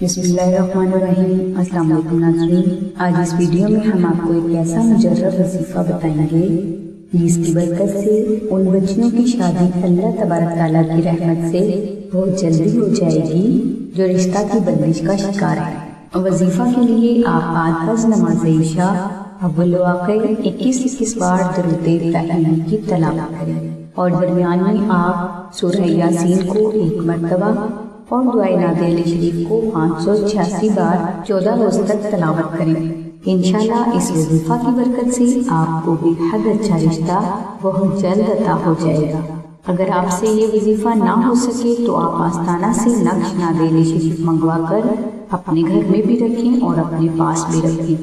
بسم اللہ الرحمن الرحیم۔ السلام علیکم ناظرین، آج اس ویڈیو میں ہم آپ کو ایک ایسا مجرب وظیفہ بتائیں گے جس کی برکت سے ان بچیوں کی شادی اللہ تبارک تعالیٰ کی رحمت سے بہت جلدی ہو جائے گی جو رشتہ کی بندش کا شکار ہے۔ وظیفہ کے لیے آپ آج نماز عشاء اول واقع 21 بار درود ابراہیمی کی تلاوت کریں اور درمیان میں آپ سورہ یاسین کو 1 مرتبہ اور دعائے نادر علی شریف کو 586 بار 14 روز تک تلاوت کریں۔ انشاءاللہ اس وظیفہ کی برکت سے آپ کو بے حد اچھا رشتہ بہت جلد عطا ہو جائے گا۔ اگر آپ سے یہ وظیفہ نہ ہو سکے تو آپ آستانہ سے نقش نادر علی شریف منگوا کر اپنے گھر میں بھی رکھیں اور اپنے پاس بھی رکھیں۔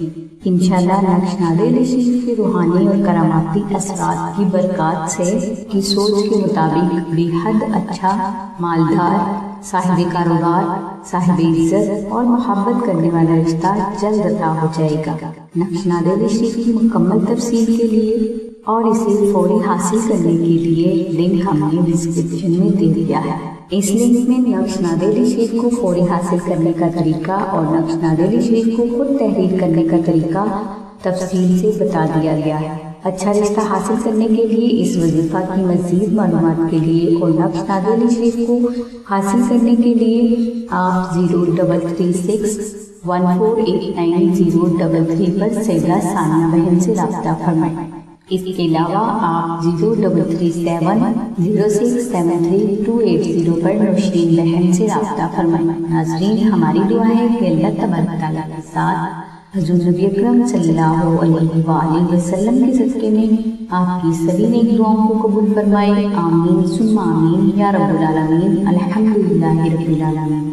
انشاءاللہ نقش نادر علی شریف کے روحانی اور کراماتی اثرات کی برکات سے کی سوچ کے مطابق بے حد اچھا، مالدار، صاحب کاروبار، صاحب عزت اور محبت کرنے والا رشتہ جلد عطا ہو جائے گا۔ نقش نادر علی شریف کی مکمل تفصیل کے لیے اور اسے فوری حاصل کرنے کے لیے لنک ہم نے ڈسکرپشن میں دے دیا ہے۔ اس لنک میں نقش نادر علی شریف کو فوری حاصل کرنے کا طریقہ اور نقش نادر علی شریف کو خود تحریر کرنے کا طریقہ تفصیل سے بتا دیا گیا ہے۔ اچھا رشتہ حاصل کرنے کے لیے اس وظیفہ کی مزید معلومات کے لیے اور نقش نادر علی شریف کو حاصل کرنے کے لیے آپ 0336 1489 پر سیدہ ثانیہ بہن سے رابطہ فرمائیں۔ اس کے علاوہ آپ 0337 0673 پر نوشین بہن سے رابطہ فرمائیں۔ ناظرین، ہماری دعا ہے کہ اللہ تبارک تعالیٰ کے ساتھ حضور نبی اکرم صلی اللہ علیہ وآلہ وسلم کے صدقے میں آپ کی سبھی نیک دعاؤں کو قبول فرمائے۔ آمین ثم آمین یا رب العالمین۔ الحمدللہ رب العالمین۔